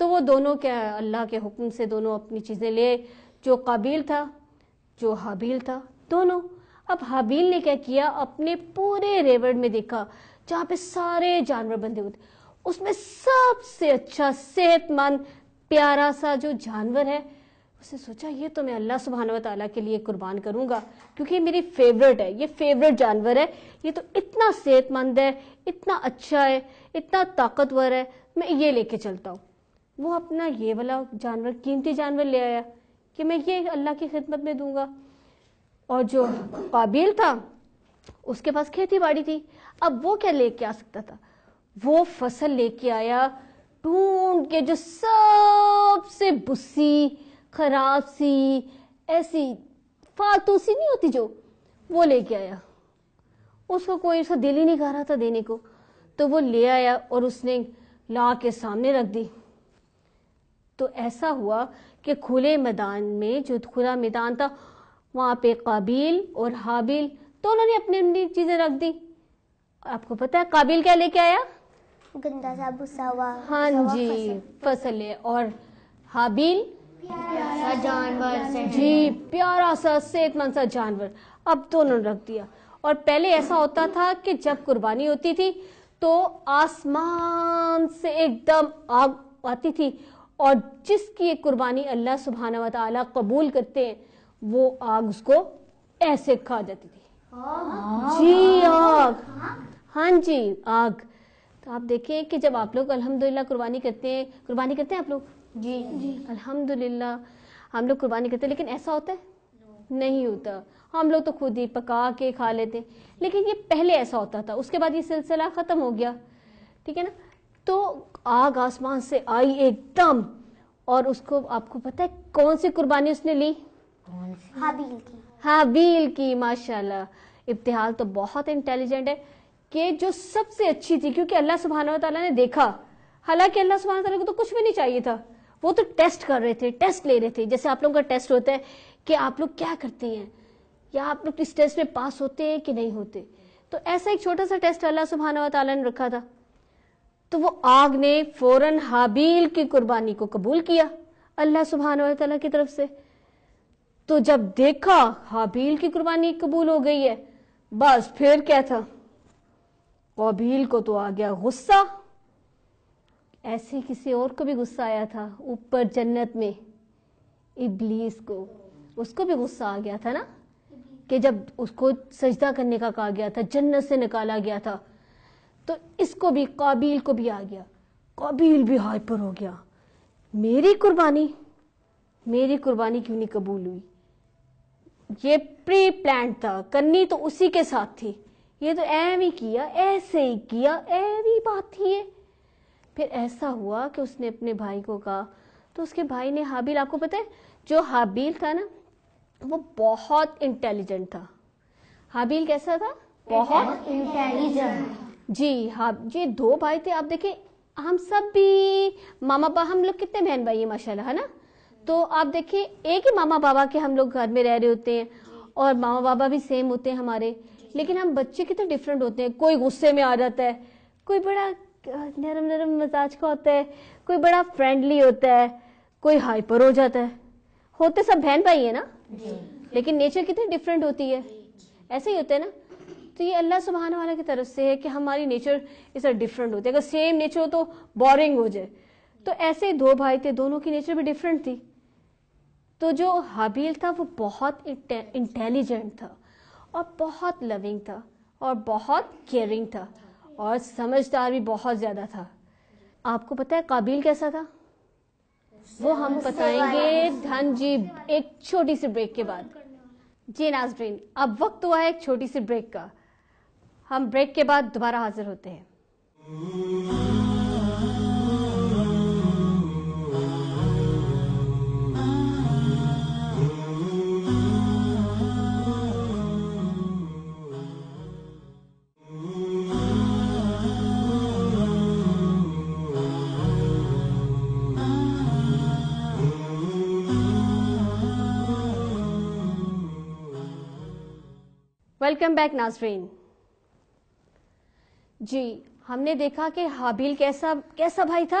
تو وہ دونوں کیا اللہ کے حکم سے دونوں اپنی چیزیں لے, جو قابیل تھا جو حابیل تھا دونوں. اب حابیل نے کیا کیا, اپنے پورے ریوڑ میں دیکھا جہاں پہ سارے جانور بندھے ہوتے, اس میں سب سے اچھا صحت مند پیارا سا جو جانور ہے, اس نے سوچا یہ تو میں اللہ سبحانہ و تعالیٰ کے لیے قربان کروں گا, کیونکہ یہ میری فیوریٹ ہے, یہ فیوریٹ جانور ہے, یہ تو اتنا صحت مند ہے, اتنا اچھا ہے, اتنا طاقتور ہے, میں یہ لے کے چلتا ہوں. وہ اپنا یہ والا جانور, قیمتی جانور لے آیا کہ میں یہ اللہ کی خدمت میں دوں گا. اور جو قابیل تھا اس کے پاس کھیتی باڑی تھی, اب وہ کیا لے کے آ سکتا تھا, وہ فصل لے کے آیا ڈھونڈ کے جو سب سے بسی خراب سی ایسی فالتو سی نہیں ہوتی جو, وہ لے کے آیا. اس کو کوئی اس کا دل ہی نہیں کر رہا تھا دینے کو, تو وہ لے آیا اور اس نے لا کے سامنے رکھ دی. تو ایسا ہوا کہ کھلے میدان میں, جو کھلا میدان تھا وہاں پہ قابیل اور حابیل دونوں نے اپنی اپنی چیزیں رکھ دی. آپ کو پتا ہے قابیل کیا لے کے آیا, گندا سا بھسا ہوا, ہاں جی فصل ہے, اور حابیل پیارا جانور, جی پیارا سا صحت مند سا جانور. اب دونوں نے رکھ دیا. اور پہلے ایسا ہوتا تھا کہ جب قربانی ہوتی تھی تو آسمان سے ایک دم آگ آتی تھی, اور جس کی ایک قربانی اللہ سبحانہ و تعالیٰ قبول کرتے ہیں وہ آگ اس کو ایسے کھا جاتی تھی. جی آگ, ہاں جی آگ. تو آپ دیکھیں کہ جب آپ لوگ الحمدللہ قربانی کرتے ہیں آپ لوگ, جی الحمدللہ ہم لوگ قربانی کرتے ہیں, لیکن ایسا ہوتا ہے نہیں ہوتا. ہم لوگ تو خود ہی پکا کے کھا لیتے, لیکن یہ پہلے ایسا ہوتا تھا, اس کے بعد یہ سلسلہ ختم ہو گیا, ٹھیک ہے نا. تو آگ آسمان سے آئی ایک دم, اور اس کو آپ کو پتا ہے کون سی قربانی اس نے لی, حابیل کی. ماشاءاللہ ابتحال تو بہت انٹیلیجنٹ ہے کہ جو سب سے اچھی تھی, کیونکہ اللہ سبحانہ و تعالیٰ نے دیکھا, حالانکہ اللہ سبحانہ و تعالیٰ کو تو کچھ بھی نہیں چاہیے تھا, وہ تو ٹیسٹ کر رہے تھے, ٹیسٹ لے رہے تھے, جیسے آپ لوگوں کا ٹیسٹ ہوتا ہے کہ آپ لوگ کیا کرتے ہیں, یا آپ لوگ اس ٹیسٹ میں پاس ہوتے ہیں کہ نہیں ہوتے. تو ایسا ایک چھوٹا سا ٹیسٹ اللہ سبحانہ و تعالیٰ نے رکھا تھا. تو وہ آگ نے فوراً حابیل کی قربانی کو قبول کیا اللہ سبحانہ و تعالیٰ کی طرف سے. تو جب دیکھا حابیل کی قربانی قبول ہو گئی ہے, بس پھر کیا تھا, قابیل کو تو آ گیا غصہ. ایسے کسی اور کو بھی غصہ آیا تھا اوپر جنت میں, ابلیس کو, اس کو بھی غصہ آ گیا تھا نا, کہ جب اس کو سجدہ کرنے کا کہا گیا تھا, جنت سے نکالا گیا تھا, تو اس کو بھی قابیل کو بھی آ گیا. قابیل بھی ہائپر ہو گیا, میری قربانی کیوں نہیں قبول ہوئی, یہ پری پلانٹ تھا, کرنی تو اسی کے ساتھ تھی, یہ تو ایسے ہی کیا ایوی بات تھی یہ. پھر ایسا ہوا کہ اس نے اپنے بھائی کو کہا, تو اس کے بھائی نے حابیل, آپ کو پتہ ہے جو حابیل تھا نا وہ بہت انٹیلیجنٹ تھا. حابیل کیسا تھا, بہت انٹیلیجنٹ. جی ہاں, یہ دو بھائی تھے. آپ دیکھیں ہم سب بھی ماما با, ہم لوگ کتنے بہن بھائی ہیں ماشاءاللہ, ہے نا. تو آپ دیکھیں ایک ہی ماما بابا کے ہم لوگ گھر میں رہ رہے ہوتے ہیں, اور ماما بابا بھی سیم ہوتے ہیں ہمارے, لیکن ہم بچے کتنے ڈفرینٹ ہوتے ہیں. کوئی غصے میں آ جاتا ہے, کوئی بڑا نرم مزاج کا ہوتا ہے, کوئی بڑا فرینڈلی ہوتا ہے, کوئی ہائپر ہو جاتا ہے. ہوتے سب بہن بھائی ہیں نا, لیکن نیچر کتنی ڈفرینٹ ہوتی ہے, ایسے ہی ہوتا ہے نا. تو یہ اللہ سبحانہ وتعالیٰ کی طرف سے ہے کہ ہماری نیچر اس طرح ڈفرینٹ ہوتی ہے. اگر سیم نیچر ہو تو بورنگ ہو جائے. تو ایسے دو بھائی تھے, دونوں کی نیچر بھی ڈفرینٹ تھی. تو جو حابیل تھا وہ بہت انٹیلیجنٹ تھا, اور بہت لونگ تھا, اور بہت کیئرنگ تھا, اور سمجھدار بھی بہت زیادہ تھا. آپ کو پتہ ہے قابیل کیسا تھا, وہ ہم بتائیں گے ہاں جی ایک چھوٹی سی بریک کے بعد. جی ناظرین, اب وقت ہوا ہے ایک چھوٹی سی بریک کا. ہم بریک کے بعد دوبارہ حاضر ہوتے ہیں. ویلکم بیک ناظرین. جی ہم نے دیکھا کہ حابیل کیسا بھائی تھا,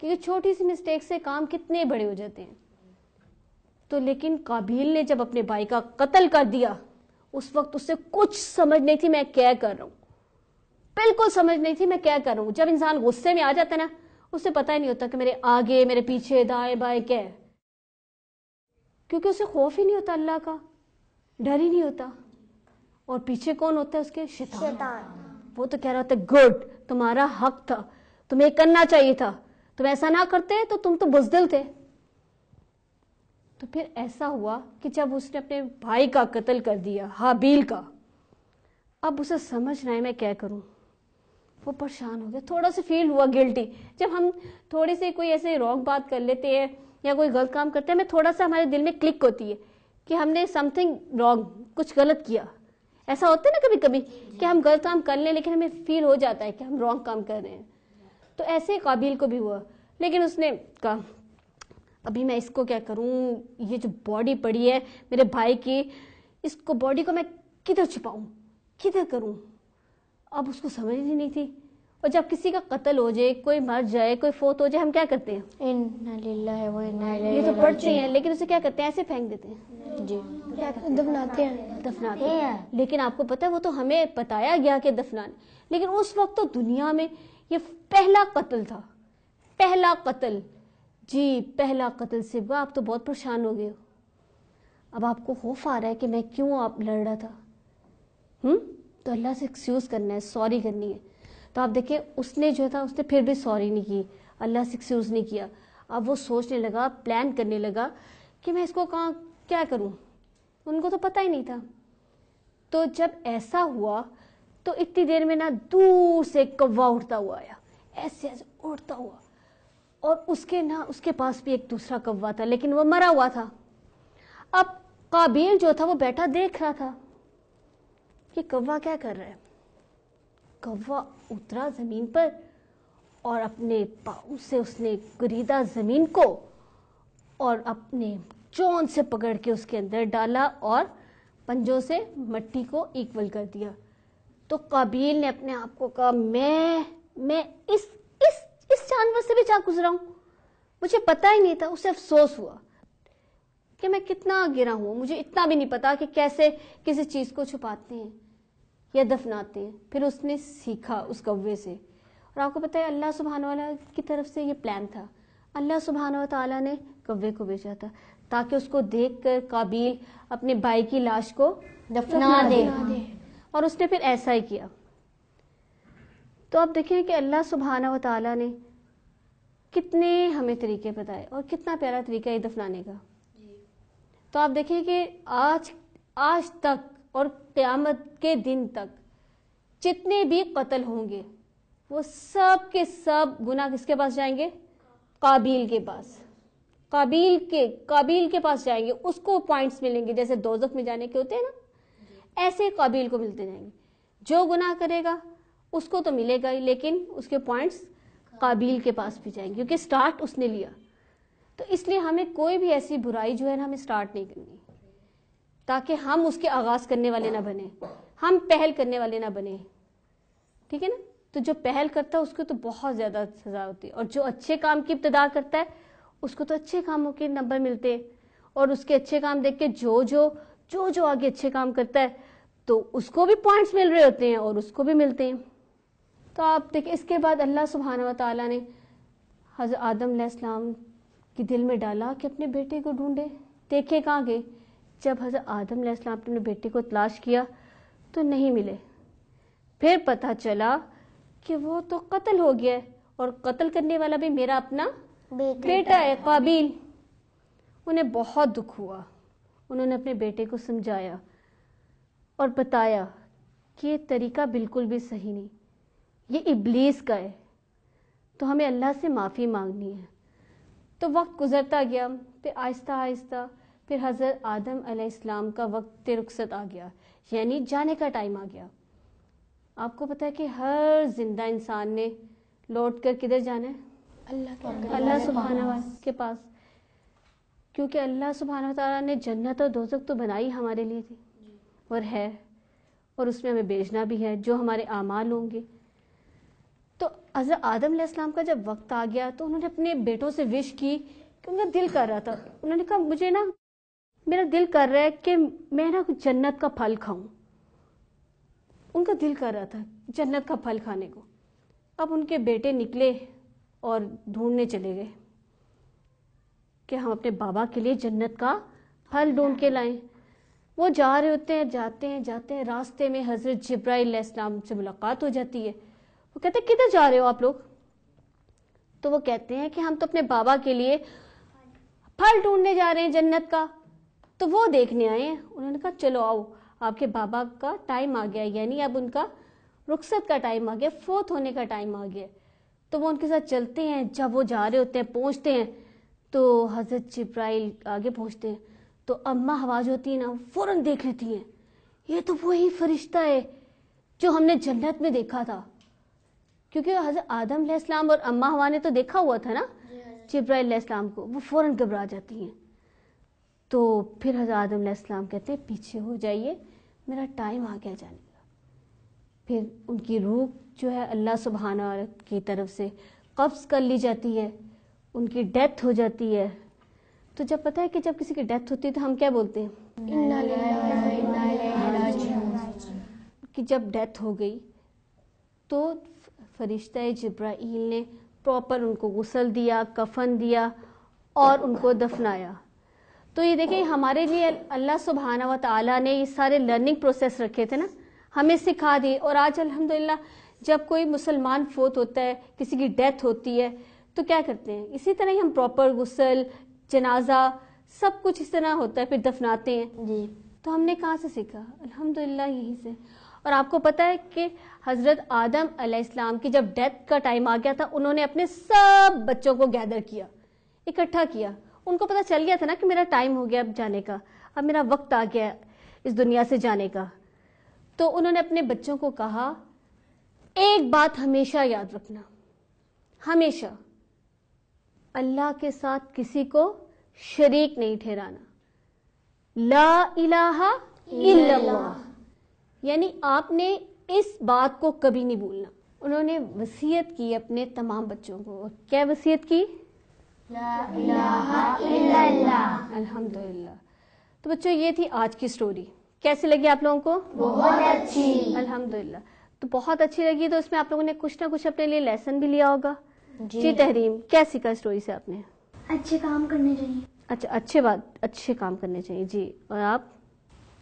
کیونکہ چھوٹی سی مسٹیک سے کام کتنے بڑے ہو جاتے ہیں. تو لیکن قابیل نے جب اپنے بھائی کا قتل کر دیا, اس وقت اسے کچھ سمجھ نہیں تھی میں کیا کر رہا ہوں, بالکل سمجھ نہیں تھی میں کیا کر رہا ہوں. جب انسان غصے میں آ جاتا ہے نا, اسے پتہ ہی نہیں ہوتا کہ میرے آگے میرے پیچھے دائیں بائیں کیا ہے, کیونکہ اسے خوف ہی نہیں ہوتا اللہ کا, ڈر ہی نہیں ہوتا. اور پیچھے کون ہوتا ہے اس کے؟ شیطان. وہ تو کہہ رہا ہوتا ہے گڈ, تمہارا حق تھا, تمہیں کرنا چاہیے تھا, تم ایسا نہ کرتے تو تم تو بزدل تھے. تو پھر ایسا ہوا کہ جب اس نے اپنے بھائی کا قتل کر دیا, حابیل کا, اب اسے سمجھ رہا ہے میں کیا کروں. وہ پریشان ہو گیا, تھوڑا سا فیل ہوا گلٹی. جب ہم تھوڑے سے کوئی ایسے رانگ بات کر لیتے ہیں یا کوئی غلط کام کرتے ہیں, ہمیں تھوڑا سا ہمارے دل میں کلک ہوتی ہے کہ ہم نے سم تھنگ رانگ, کچھ غلط کیا. ایسا ہوتا ہے نا کبھی کبھی کہ ہم غلط کام کر لیں لیکن ہمیں فیل ہو جاتا ہے کہ ہم رانگ کام کر رہے ہیں. تو ایسے ہی قابیل کو بھی ہوا, لیکن اس نے کہا ابھی میں اس کو کیا کروں, یہ جو باڈی پڑی ہے میرے بھائی کی, اس کو باڈی کو میں کدھر چھپاؤں, کدھر کروں. اب اس کو سمجھ ہی نہیں تھی. اور جب کسی کا قتل ہو جائے, کوئی مر جائے, کوئی فوت ہو جائے, ہم کیا کرتے ہیں؟ انا للہ و انا الیہ یہ تو پڑھتے ہیں, لیکن اسے کیا کرتے ہیں؟ ایسے پھینک دیتے ہیں. جی, دفناتے ہیں. لیکن آپ کو پتا ہے وہ تو ہمیں بتایا گیا کہ دفنانے, لیکن اس وقت تو دنیا میں یہ پہلا قتل تھا, پہلا قتل. جی پہلا قتل سے آپ تو بہت پریشان ہو گئے ہو. اب آپ کو خوف آ رہا ہے کہ میں کیوں آپ لڑ رہا تھا. تو اللہ سے ایکسکیوز کرنا ہے, سوری کرنی ہے. تو آپ دیکھیں اس نے جو تھا, اس نے پھر بھی سوری نہیں کی, اللہ سے ایکسکیوز نہیں کیا. اب وہ سوچنے لگا, پلان کرنے لگا کہ میں اس کو کہاں کیا کروں. ان کو تو پتہ ہی نہیں تھا. تو جب ایسا ہوا تو اتنی دیر میں نا دور سے کوا اڑتا ہوا آیا, ایسے ایسے اڑتا ہوا, اور اس کے پاس بھی ایک دوسرا کوا تھا, لیکن وہ مرا ہوا تھا. اب قابیل جو تھا وہ بیٹھا دیکھ رہا تھا کہ کوا کیا کر رہا ہے. کوا اترا زمین پر اور اپنے پاؤں سے اس نے گریدا زمین کو اور اپنے چون سے پکڑ کے اس کے اندر ڈالا اور پنجوں سے مٹی کو ایکول کر دیا. تو قابیل نے اپنے آپ کو کہا میں اس جانور سے بھی جا گزرا ہوں, مجھے پتا ہی نہیں تھا. اسے افسوس ہوا کہ میں کتنا گرا ہوں, مجھے اتنا بھی نہیں پتا کہ کیسے کسی چیز کو چھپاتے ہیں یا دفناتے ہیں. پھر اس نے سیکھا اس کوے سے. اور آپ کو پتا ہے اللہ سبحانہ وتعالی کی طرف سے یہ پلان تھا. اللہ سبحانہ وتعالی نے کوے کو بھیجا تھا تاکہ اس کو دیکھ کر قابیل اپنے بھائی کی لاش کو دفنا دے. اور اس نے پھر ایسا ہی کیا. تو آپ دیکھیں کہ اللہ سبحانہ وتعالی نے کتنے ہمیں طریقے بتائے اور کتنا پیارا طریقہ ہے دفنانے کا. تو آپ دیکھیں کہ آج تک اور قیامت کے دن تک جتنے بھی قتل ہوں گے وہ سب کے سب گناہ کس کے پاس جائیں گے؟ قابیل کے پاس. قابیل کے پاس جائیں گے, اس کو پوائنٹس ملیں گے جیسے دوزخ میں جانے کے ہوتے ہیں نا, ایسے قابیل کو ملتے جائیں گے. جو گناہ کرے گا اس کو تو ملے گا ہی, لیکن اس کے پوائنٹس قابیل کے پاس بھی جائیں گے کیونکہ سٹارٹ اس نے لیا. تو اس لیے ہمیں کوئی بھی ایسی برائی جو ہے نا ہمیں سٹارٹ نہیں کرنی, تاکہ ہم اس کے آغاز کرنے والے نہ بنیں, ہم پہل کرنے والے نہ بنیں. ٹھیک ہے نا. تو جو پہل کرتا ہے اس کو تو بہت زیادہ سزا ہوتی ہے, اور جو اچھے کام کی ابتدا کرتا ہے اس کو تو اچھے کاموں کے نمبر ملتے ہیں, اور اس کے اچھے کام دیکھ کے جو آگے اچھے کام کرتا ہے تو اس کو بھی پوائنٹس مل رہے ہوتے ہیں اور اس کو بھی ملتے ہیں. تو آپ دیکھیں اس کے بعد اللہ سبحانہ و تعالیٰ نے حضرت آدم علیہ السلام کے دل میں ڈالا کہ اپنے بیٹے کو ڈھونڈے. دیکھے کہاں گئے؟ جب حضرت آدم علیہ السلام نے اپنے بیٹے کو تلاش کیا تو نہیں ملے. پھر پتہ چلا کہ وہ تو قتل ہو گیا ہے, اور قتل کرنے والا بھی میرا اپنا بیٹا ہے قابیل. انہیں بہت دکھ ہوا. انہوں نے اپنے بیٹے کو سمجھایا اور بتایا کہ یہ طریقہ بالکل بھی صحیح نہیں, یہ ابلیس کا ہے, تو ہمیں اللہ سے معافی مانگنی ہے. تو وقت گزرتا گیا, پھر آہستہ آہستہ پھر حضرت آدم علیہ السلام کا وقت رخصت آ گیا, یعنی جانے کا ٹائم آ گیا. آپ کو پتہ ہے کہ ہر زندہ انسان نے لوٹ کر کدھر جانا ہے؟ اللہ سبحانہ کے پاس, کیونکہ اللہ سبحانہ تعالیٰ نے جنت اور دوزخ تو بنائی ہمارے لیے تھی اور ہے, اور اس میں ہمیں بھیجنا بھی ہے جو ہمارے اعمال ہوں گے. تو حضرت آدم علیہ السلام کا جب وقت آ گیا تو انہوں نے اپنے بیٹوں سے وش کی کہ ان کا دل کر رہا تھا, انہوں نے کہا مجھے نا میرا دل کر رہا ہے کہ میں نا جنت کا پھل کھاؤں. ان کا دل کر رہا تھا جنت کا پھل کھانے کو. اب ان کے بیٹے نکلے اور ڈھونڈنے چلے گئے کہ ہم اپنے بابا کے لیے جنت کا پھل ڈھونڈ کے لائیں. وہ جا رہے ہوتے ہیں, جاتے ہیں, راستے میں حضرت جبرائیل علیہ السلام سے ملاقات ہو جاتی ہے. وہ کہتے ہیں کدھر جا رہے ہو آپ لوگ؟ تو وہ کہتے ہیں کہ ہم تو اپنے بابا کے لیے پھل ڈھونڈنے جا رہے ہیں جنت کا, تو وہ دیکھنے آئے ہیں. انہوں نے کہا چلو آؤ, آپ کے بابا کا ٹائم آ گیا, یعنی اب ان کا رخصت کا ٹائم آ گیا, فوت ہونے کا ٹائم آ گیا. تو وہ ان کے ساتھ چلتے ہیں. جب وہ جا رہے ہوتے ہیں, پہنچتے ہیں, تو حضرت جبرائیل آگے پہنچتے ہیں. تو اماں حوا جو ہوتی ہیں نا, فوراً دیکھ لیتی ہیں یہ تو وہی فرشتہ ہے جو ہم نے جنت میں دیکھا تھا, کیونکہ حضرت آدم علیہ السلام اور اماں حوا نے تو دیکھا ہوا تھا نا جبرائیل علیہ السلام کو. وہ فوراً گھبرا جاتی ہیں. تو پھر حضرت آدم علیہ السلام کہتے ہیں پیچھے ہو جائیے, میرا ٹائم آ گیا جانے کا. پھر ان کی روح جو ہے اللہ سبحانہ کی طرف سے قبض کر لی جاتی ہے, ان کی ڈیتھ ہو جاتی ہے. تو جب پتہ ہے کہ جب کسی کی ڈیتھ ہوتی ہے تو ہم کیا بولتے ہیں کہ جب ڈیتھ ہو گئی تو فرشتہ جبرائیل نے پراپر ان کو غسل دیا, کفن دیا اور ان کو دفنایا. تو یہ دیکھیں ہمارے لیے اللہ سبحانہ و تعالیٰ نے یہ سارے لرننگ پروسیس رکھے تھے نا, ہمیں سکھا دیے. اور آج الحمدللہ جب کوئی مسلمان فوت ہوتا ہے, کسی کی ڈیتھ ہوتی ہے, تو کیا کرتے ہیں اسی طرح ہی ہم پراپر غسل, جنازہ, سب کچھ اس طرح ہوتا ہے, پھر دفناتے ہیں. جی. تو ہم نے کہاں سے سیکھا؟ الحمدللہ یہیں سے. اور آپ کو پتہ ہے کہ حضرت آدم علیہ السلام کی جب ڈیتھ کا ٹائم آ گیا تھا, انہوں نے اپنے سب بچوں کو گیدر کیا, اکٹھا کیا. ان کو پتہ چل گیا تھا نا کہ میرا ٹائم ہو گیا اب جانے کا, اب میرا وقت آ گیا اس دنیا سے جانے کا. تو انہوں نے اپنے بچوں کو کہا ایک بات ہمیشہ یاد رکھنا, ہمیشہ اللہ کے ساتھ کسی کو شریک نہیں ٹھہرانا, لا الہ الا اللہ, یعنی آپ نے اس بات کو کبھی نہیں بھولنا. انہوں نے وصیت کی اپنے تمام بچوں کو. کیا وصیت کی؟ لا الہ الا اللہ. الحمدللہ. تو بچوں یہ تھی آج کی سٹوری. کیسی لگی آپ لوگوں کو؟ بہت اچھی. الحمدللہ. تو بہت اچھی لگی. تو اس میں آپ لوگوں نے کچھ نہ کچھ اپنے لیے لیسن بھی لیا ہوگا. جی تحریم, کیا سیکھا اسٹوری سے آپ نے؟ اچھے کام کرنے چاہیے. اچھا, اچھے کام کرنے چاہیے. جی, اور آپ؟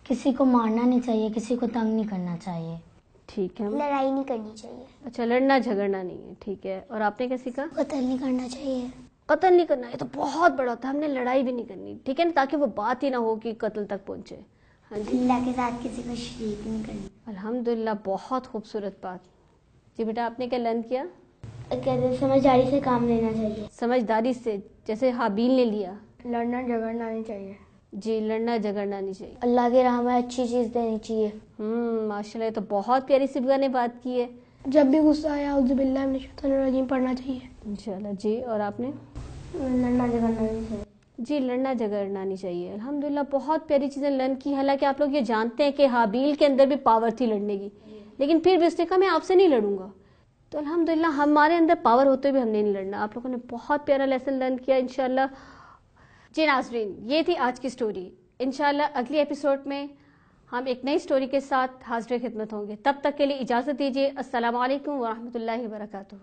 کسی کو مارنا نہیں چاہیے, کسی کو تنگ نہیں کرنا چاہیے. ٹھیک ہے. لڑائی نہیں کرنی چاہیے. اچھا, لڑنا جھگڑنا نہیں ہے. ٹھیک ہے. اور آپ نے کیا سیکھا؟ قتل نہیں کرنا چاہیے. قتل نہیں کرنا, یہ تو بہت بڑا ہوتا ہے. ہم نے لڑائی بھی نہیں کرنی, ٹھیک ہے نا, تاکہ وہ بات ہی نہ ہو کہ قتل تک پہنچے. ہاں جی. اللہ کے ساتھ کسی کو شریک نہیں کرنا. الحمدللہ, بہت خوبصورت بات. جی بیٹا, آپ نے کیا لرن کیا؟ سمجھداری سے کام لینا چاہیے. سمجھداری سے, جیسے حابیل نے لیا. لڑنا جھگڑنا نہیں چاہیے. جی, لڑنا جھگڑنا نہیں چاہیے. اللہ کی راہ میں اچھی چیز دینی چاہیے. ماشاءاللہ, یہ تو بہت پیاری سبغہ نے بات کی ہے. جب بھی غصہ آیا اعوذ باللہ من الشیطان الرجیم پڑھنا چاہیے. انشاءاللہ. جی, اور آپ نے؟ لڑنا جھگڑنا نہیں چاہیے. جی, لڑنا جھگڑنا نہیں چاہیے. الحمدللہ, بہت پیاری چیزیں لرن کی. حالانکہ آپ لوگ یہ جانتے ہیں کہ حابیل کے اندر بھی پاور تھی لڑنے کی, لیکن پھر بھی اس نے کہا میں آپ سے نہیں لڑوں گا. تو الحمدللہ ہمارے اندر پاور ہوتے ہوئے ہم نے نہیں لڑنا. آپ لوگوں نے بہت پیارا لیسن لرن کیا انشاءاللہ. جی ناظرین, یہ تھی آج کی سٹوری. انشاءاللہ اگلی ایپیسوڈ میں ہم ایک نئی سٹوری کے ساتھ حاضر خدمت ہوں گے. تب تک کے لیے اجازت دیجیے. السلام علیکم ورحمۃ اللہ وبرکاتہ.